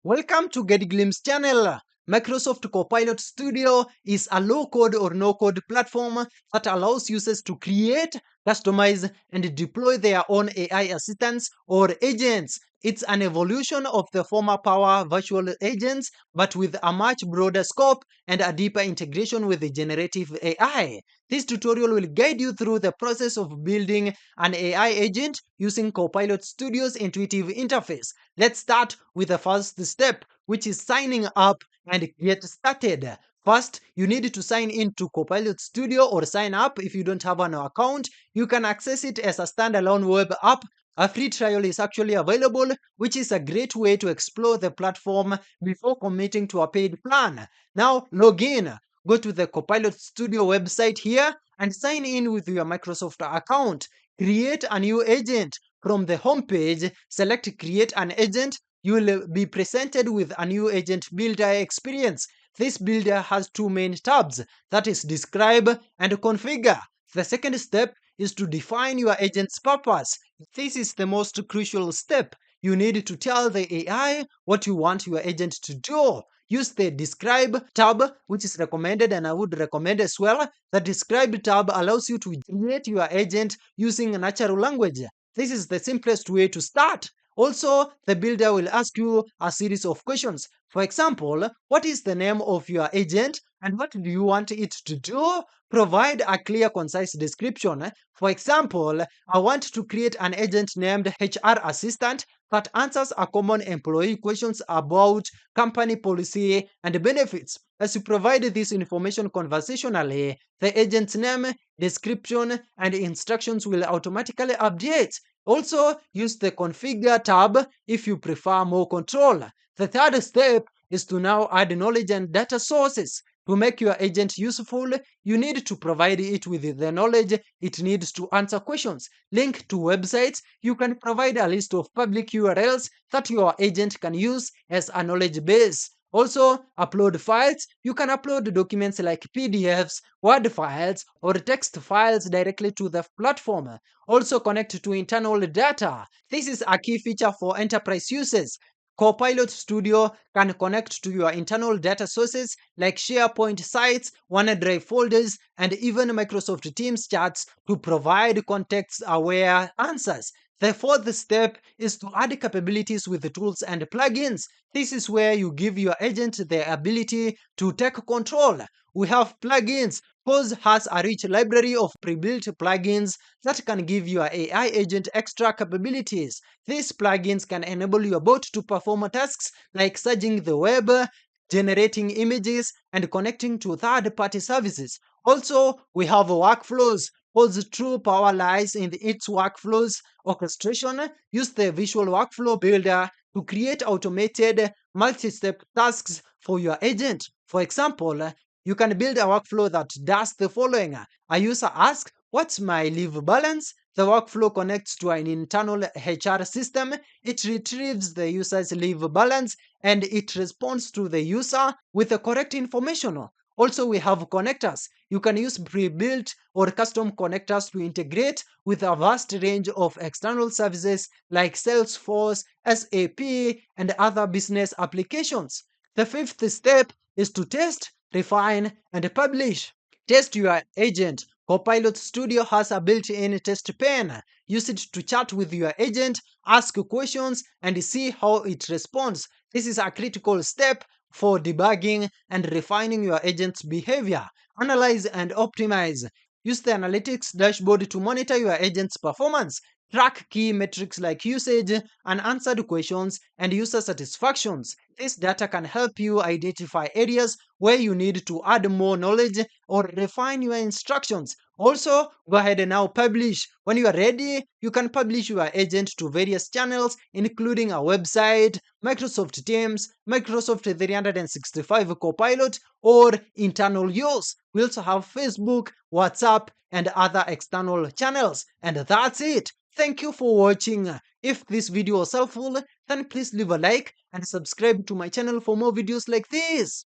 Welcome to Get Glimpse channel. Microsoft Copilot Studio is a low-code or no-code platform that allows users to create, customize, and deploy their own AI assistants or agents. It's an evolution of the former Power Virtual Agents, but with a much broader scope and a deeper integration with the generative AI. This tutorial will guide you through the process of building an AI agent using Copilot Studio's intuitive interface. Let's start with the first step, which is signing up and get started. First, you need to sign in to Copilot Studio or sign up if you don't have an account. You can access it as a standalone web app. A free trial is actually available, which is a great way to explore the platform before committing to a paid plan. Now, log in. Go to the Copilot Studio website here and sign in with your Microsoft account. Create a new agent. From the home page, select Create an Agent. You will be presented with a new agent builder experience. This builder has two main tabs, that is Describe and Configure. The second step is to define your agent's purpose. This is the most crucial step. You need to tell the AI what you want your agent to do. Use the Describe tab, which is recommended, and I would recommend as well. The Describe tab allows you to create your agent using natural language. This is the simplest way to start. Also, the builder will ask you a series of questions. For example, what is the name of your agent and what do you want it to do? Provide a clear, concise description. For example, I want to create an agent named HR Assistant that answers a common employee questions about company policy and benefits. As you provide this information conversationally, the agent's name, description, and instructions will automatically update. Also, use the Configure tab if you prefer more control. The third step is to now add knowledge and data sources. To make your agent useful, you need to provide it with the knowledge it needs to answer questions. Link to websites. You can provide a list of public URLs that your agent can use as a knowledge base. Also, upload files. You can upload documents like PDFs, Word files, or text files directly to the platform. Also, connect to internal data. This is a key feature for enterprise users. Copilot Studio can connect to your internal data sources like SharePoint sites, OneDrive folders, and even Microsoft Teams chats to provide context-aware answers. The fourth step is to add capabilities with the tools and plugins. This is where you give your agent the ability to take control. We have plugins. Pose has a rich library of pre-built plugins that can give your AI agent extra capabilities. These plugins can enable your bot to perform tasks like searching the web, generating images, and connecting to third-party services. Also, we have workflows. Pose's true power lies in its workflows orchestration. Use the Visual Workflow Builder to create automated multi-step tasks for your agent. For example, you can build a workflow that does the following. A user asks, "What's my leave balance?" The workflow connects to an internal HR system. It retrieves the user's leave balance and it responds to the user with the correct information. Also, we have connectors. You can use pre-built or custom connectors to integrate with a vast range of external services like Salesforce, SAP, and other business applications. The fifth step is to test, refine, and publish. Test your agent. Copilot Studio has a built-in test pane. Use it to chat with your agent, ask questions, and see how it responds. This is a critical step for debugging and refining your agent's behavior. Analyze and optimize. Use the analytics dashboard to monitor your agent's performance. Track key metrics like usage, unanswered questions, and user satisfactions. This data can help you identify areas where you need to add more knowledge or refine your instructions. Also, go ahead and now publish. When you are ready, you can publish your agent to various channels, including a website, Microsoft Teams, Microsoft 365 Copilot, or internal use. We also have Facebook, WhatsApp, and other external channels. And that's it. Thank you for watching. If this video was helpful, then please leave a like and subscribe to my channel for more videos like this.